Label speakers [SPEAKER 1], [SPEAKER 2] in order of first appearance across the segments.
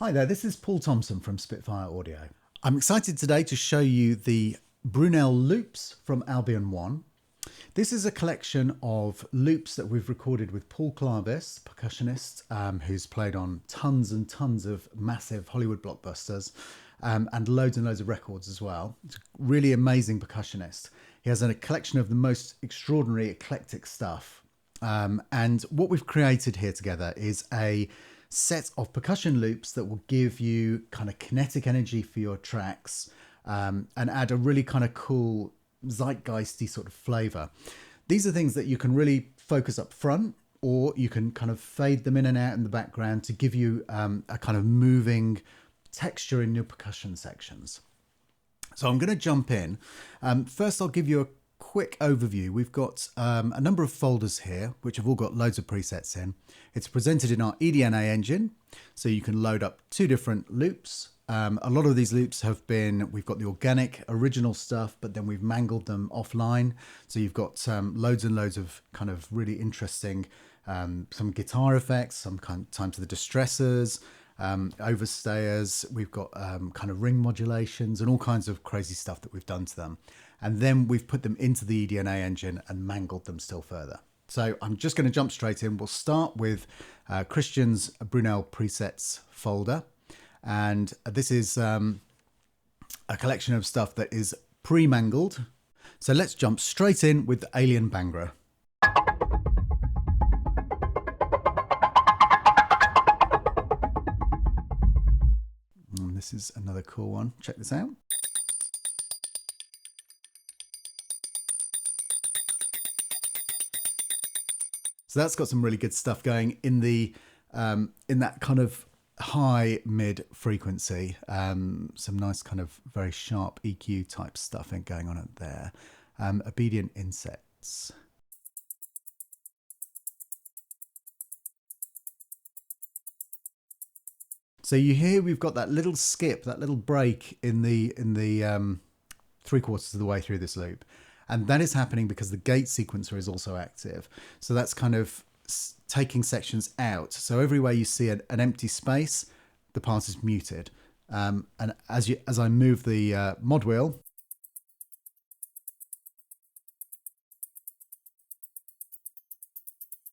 [SPEAKER 1] Hi there, this is Paul Thomson from Spitfire Audio. I'm excited today to show you the Brunel loops from Albion One. This is a collection of loops that we've recorded with Paul Clavis, percussionist, who's played on tons and tons of massive Hollywood blockbusters and loads of records as well. He's a really amazing percussionist. He has a collection of the most extraordinary eclectic stuff. And what we've created here together is a set of percussion loops that will give you kind of kinetic energy for your tracks and add a really kind of cool zeitgeisty sort of flavor. These are things that you can really focus up front, or you can kind of fade them in and out in the background to give you a kind of moving texture in your percussion sections. So I'm going to jump in. First, I'll give you a quick overview. We've got a number of folders here, which have all got loads of presets in. It's presented in our eDNA engine, so you can load up two different loops. A lot of these loops have been, we've got the organic original stuff, but then we've mangled them offline. So you've got loads and loads of kind of really interesting, some guitar effects, some times the distressors, overstayers. We've got kind of ring modulations and all kinds of crazy stuff that we've done to them. And then we've put them into the eDNA engine and mangled them still further. So I'm just going to jump straight in. We'll start with Christian's Brunel presets folder. And this is a collection of stuff that is pre-mangled. So let's jump straight in with the Alien Bangra. And this is another cool one. Check this out. So that's got some really good stuff going in the in that kind of high mid frequency. Some nice kind of very sharp EQ type stuff going on there. Obedient insects. So you hear we've got that little skip, that little break in the 3/4 of the way through this loop. And that is happening because the gate sequencer is also active. So that's kind of taking sections out. So everywhere you see an empty space, the part is muted. And as I move the mod wheel,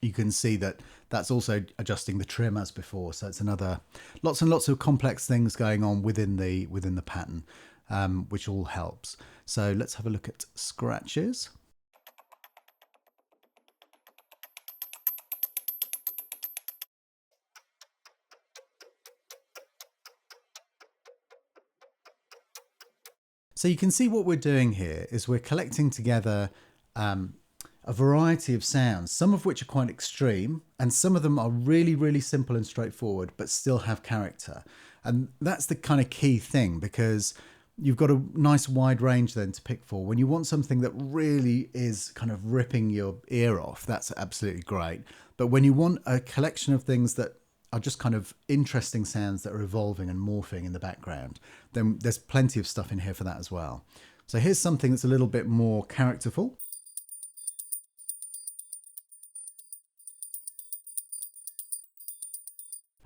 [SPEAKER 1] you can see that that's also adjusting the trim as before. So it's another lots and lots of complex things going on within the pattern. Which all helps. So let's have a look at scratches. So you can see what we're doing here is we're collecting together a variety of sounds, some of which are quite extreme, and some of them are really, really simple and straightforward, but still have character. And that's the kind of key thing, because you've got a nice wide range then to pick for. When you want something that really is kind of ripping your ear off, that's absolutely great. But when you want a collection of things that are just kind of interesting sounds that are evolving and morphing in the background, then there's plenty of stuff in here for that as well. So here's something that's a little bit more characterful.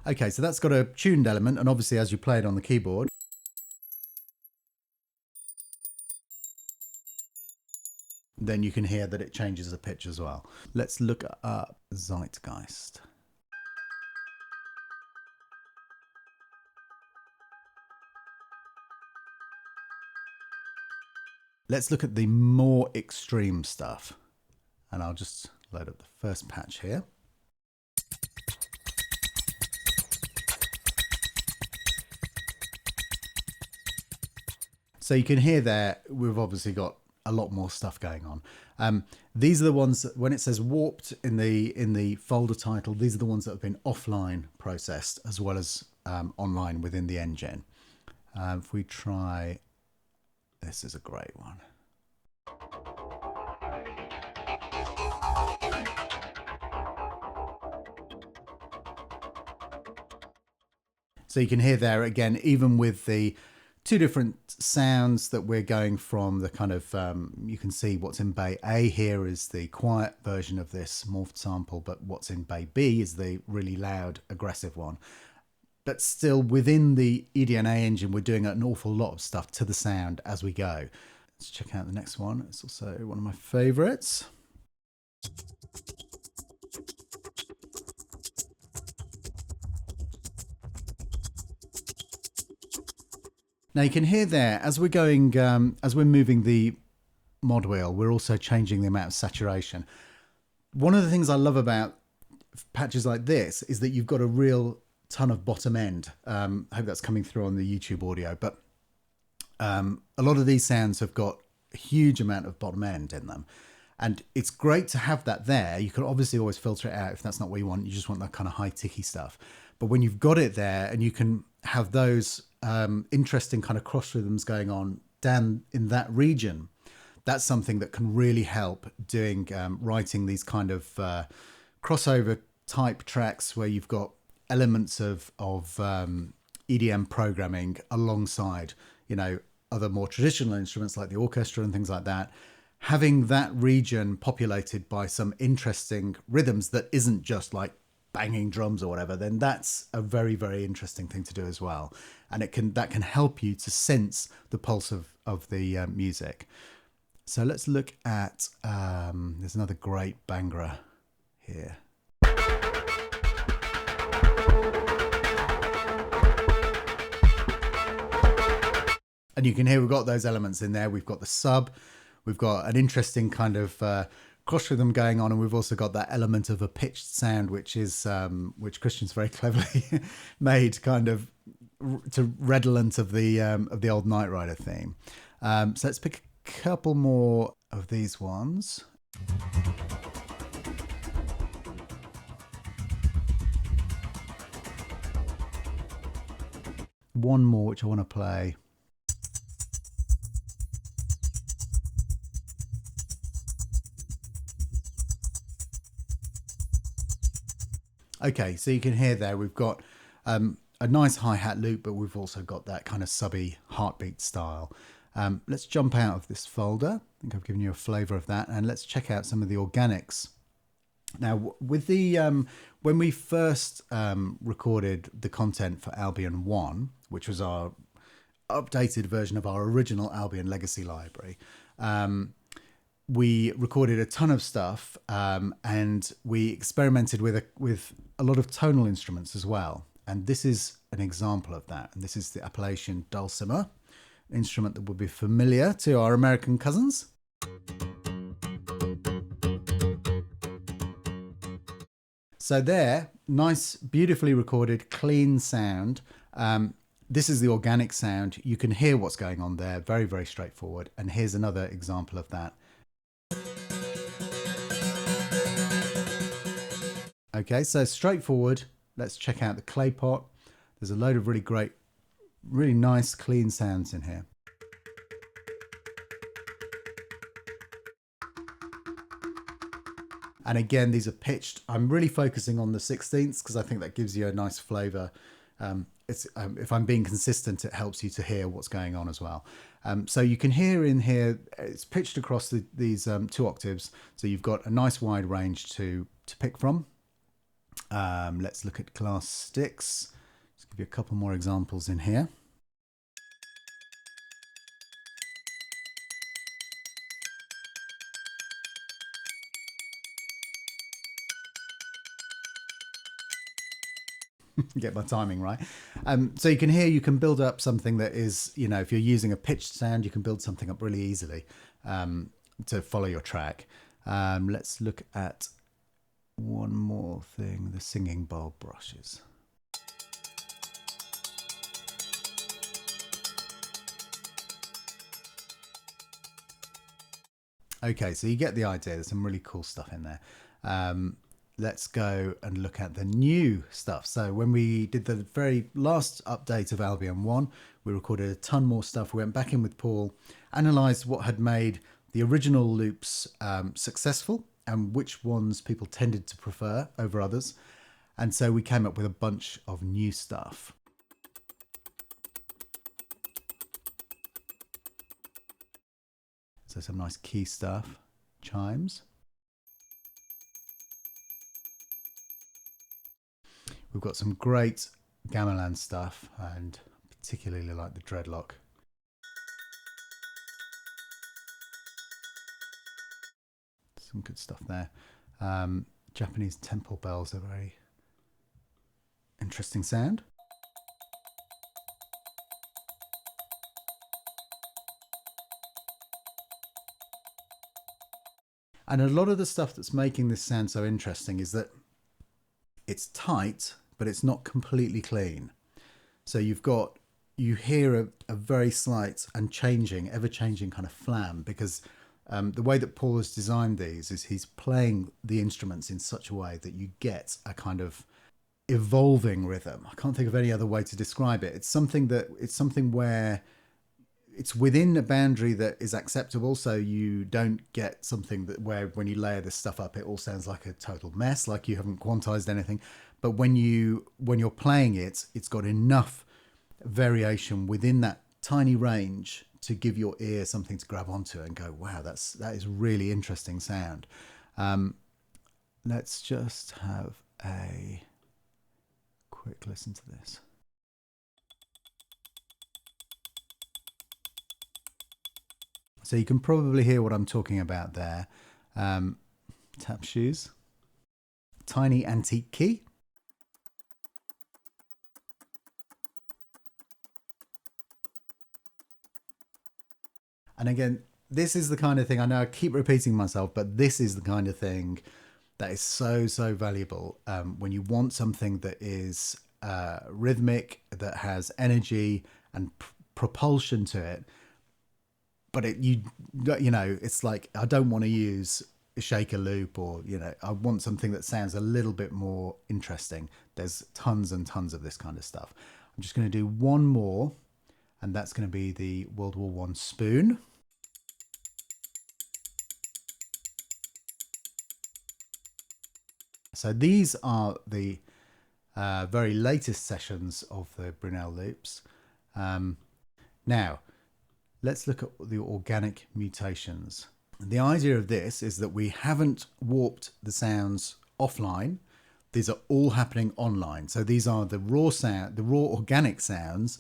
[SPEAKER 1] Okay, so that's got a tuned element, and obviously as you play it on the keyboard, then you can hear that it changes the pitch as well. Let's look up Zeitgeist. Let's look at the more extreme stuff. And I'll just load up the first patch here. So you can hear there, we've obviously got a lot more stuff going on. These are the ones that, when it says warped in the folder title, these are the ones that have been offline processed as well as online within the engine. If we try, this is a great one. So you can hear there again, even with the two different sounds that we're going from, the kind of, you can see what's in Bay A here is the quiet version of this morphed sample, but what's in Bay B is the really loud, aggressive one. but still within the eDNA engine, we're doing an awful lot of stuff to the sound as we go. Let's check out the next one. It's also one of my favorites. Now you can hear there, as we're going, as we're moving the mod wheel, we're also changing the amount of saturation. One of the things I love about patches like this is that you've got a real ton of bottom end. I hope that's coming through on the YouTube audio, but a lot of these sounds have got a huge amount of bottom end in them. And it's great to have that there. You can obviously always filter it out if that's not what you want. You just want that kind of high ticky stuff. But when you've got it there and you can have those interesting kind of cross rhythms going on down in that region, that's something that can really help doing writing these kind of crossover type tracks where you've got elements of EDM programming alongside, you know, other more traditional instruments like the orchestra and things like that. Having that region populated by some interesting rhythms that isn't just like banging drums or whatever, then that's a very, very interesting thing to do as well. And that can help you to sense the pulse of the music. So let's look at, there's another great Bangra here. And you can hear we've got those elements in there. We've got the sub, we've got an interesting kind of cross rhythm going on, and we've also got that element of a pitched sound, which is which Christian's very cleverly made, kind of redolent of the old Knight Rider theme. So let's pick a couple more of these ones. One more which I want to play. Okay, so you can hear there we've got a nice hi-hat loop, but we've also got that kind of subby heartbeat style. Let's jump out of this folder. I think I've given you a flavour of that, and let's check out some of the organics. Now, with the when we first recorded the content for Albion One, which was our updated version of our original Albion Legacy library, we recorded a ton of stuff, and we experimented with a lot of tonal instruments as well. And this is an example of that. And this is the Appalachian dulcimer, an instrument that would be familiar to our American cousins. So there, nice, beautifully recorded, clean sound. This is the organic sound. You can hear what's going on there. Very, very straightforward. And here's another example of that. Okay, so straightforward. Let's check out the clay pot. There's a load of really great, really nice, clean sounds in here. And again, these are pitched. I'm really focusing on the 16ths because I think that gives you a nice flavor. If I'm being consistent, it helps you to hear what's going on as well. So you can hear in here, it's pitched across these 2 octaves. So you've got a nice wide range to pick from. Let's look at glass sticks. Just give you a couple more examples in here. Get my timing right. So you can hear, you can build up something that is, you know, if you're using a pitched sound, you can build something up really easily to follow your track. Let's look at one more thing, the singing bowl brushes. Okay, so you get the idea. There's some really cool stuff in there. Let's go and look at the new stuff. So when we did the very last update of Albion One, we recorded a ton more stuff. We went back in with Paul, analysed what had made the original loops successful and which ones people tended to prefer over others. And so we came up with a bunch of new stuff. So some nice key stuff, chimes. We've got some great gamelan stuff, and particularly like the dreadlock. Some good stuff there. Japanese temple bells are very interesting sound. And a lot of the stuff that's making this sound so interesting is that it's tight, but it's not completely clean. So you hear a very slight and ever-changing kind of flam, because the way that Paul has designed these is he's playing the instruments in such a way that you get a kind of evolving rhythm. I can't think of any other way to describe it. It's something where it's within a boundary that is acceptable, so you don't get something that where when you layer this stuff up, it all sounds like a total mess, like you haven't quantized anything. But when you're playing it, it's got enough variation within that tiny range to give your ear something to grab onto and go, wow, that is really interesting sound. Let's just have a quick listen to this. So you can probably hear what I'm talking about there. Tap shoes, tiny antique key. And again, this is the kind of thing, I know I keep repeating myself, but this is the kind of thing that is so, so valuable when you want something that is rhythmic, that has energy and propulsion to it. But it's like, I don't want to use a shaker loop, or, I want something that sounds a little bit more interesting. There's tons and tons of this kind of stuff. I'm just going to do one more, and that's going to be the World War I spoon. So these are the very latest sessions of the Brunel loops. Now, let's look at the organic mutations. The idea of this is that we haven't warped the sounds offline. These are all happening online. So these are the raw organic sounds,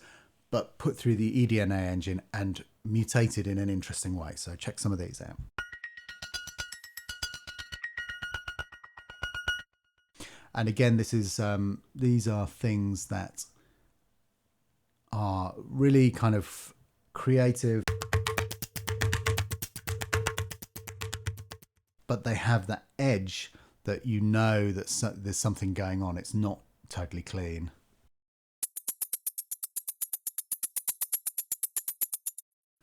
[SPEAKER 1] but put through the eDNA engine and mutated in an interesting way. So check some of these out. And again, these are things that are really kind of creative, but they have that edge that that there's something going on. It's not totally clean.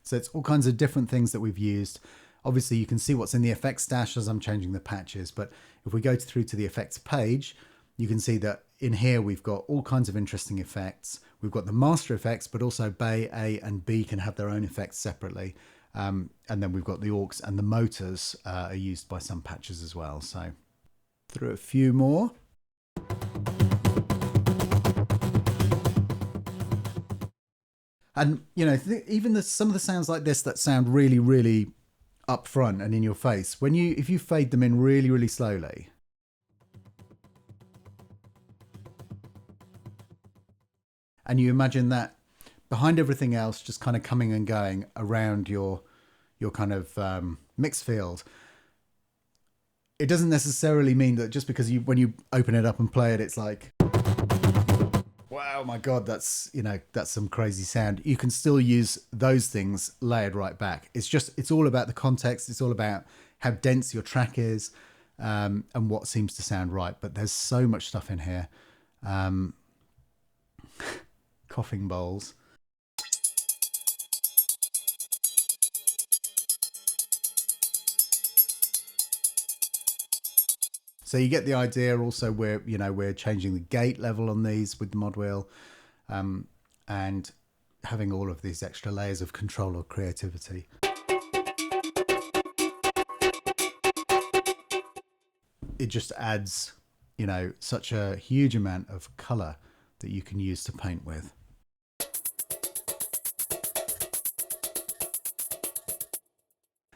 [SPEAKER 1] So it's all kinds of different things that we've used. Obviously, you can see what's in the effects dash as I'm changing the patches, but if we go through to the effects page, you can see that in here we've got all kinds of interesting effects. We've got the master effects, but also Bay, A and B can have their own effects separately. And then we've got the AUX, and the motors are used by some patches as well. So through a few more. And, even some of the sounds like this that sound really, really up front and in your face, if you fade them in really, really slowly, and you imagine that behind everything else just kind of coming and going around your kind of mix field, it doesn't necessarily mean that just because when you open it up and play it, it's like, wow, my God, that's some crazy sound. You can still use those things layered right back. It's all about the context. It's all about how dense your track is and what seems to sound right. But there's so much stuff in here. Coughing bowls. So you get the idea. Also, we're changing the gate level on these with the mod wheel, and having all of these extra layers of control or creativity. It just adds, such a huge amount of color that you can use to paint with.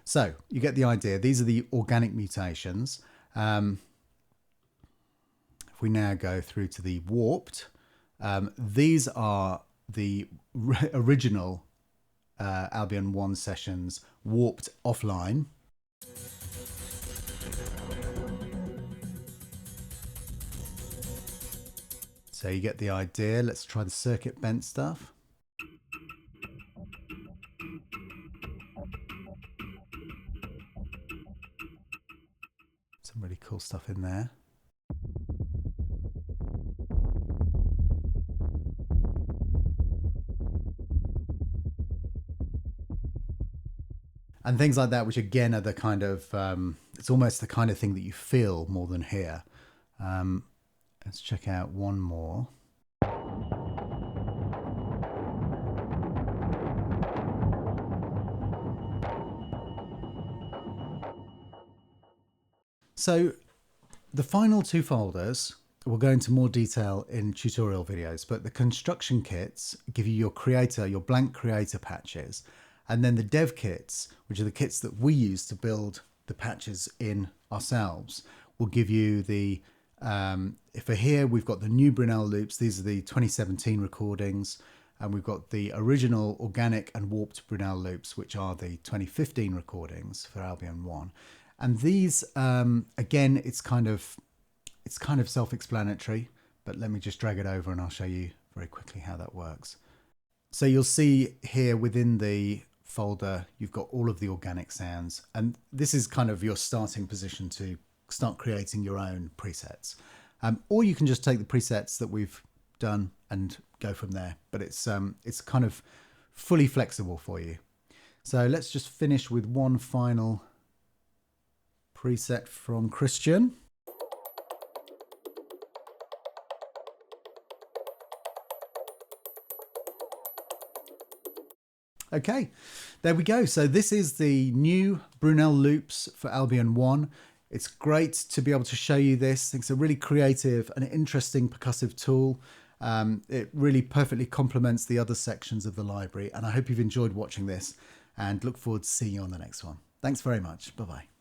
[SPEAKER 1] So you get the idea. These are the organic mutations. If we now go through to the warped, These are the original Albion One sessions warped offline. So you get the idea. Let's try the circuit bent stuff. Some really cool stuff in there. And things like that, which again are the kind of, it's almost the kind of thing that you feel more than hear. Let's check out one more. So the final two folders, we'll go into more detail in tutorial videos, but the construction kits give you your creator, your blank creator patches, and then the dev kits, which are the kits that we use to build the patches in ourselves, will give you the, for here we've got the new Brunel loops. These are the 2017 recordings, and we've got the original organic and warped Brunel loops, which are the 2015 recordings for Albion One. And these, again, it's kind of self-explanatory, but let me just drag it over and I'll show you very quickly how that works. So you'll see here within the folder, you've got all of the organic sounds, and this is kind of your starting position to start creating your own presets. Or you can just take the presets that we've done and go from there, but it's kind of fully flexible for you. So let's just finish with one final preset from Christian. Okay, there we go. So this is the new Brunel loops for Albion One. It's great to be able to show you this. It's a really creative and interesting percussive tool. It really perfectly complements the other sections of the library, and I hope you've enjoyed watching this and look forward to seeing you on the next one. Thanks very much. Bye-bye.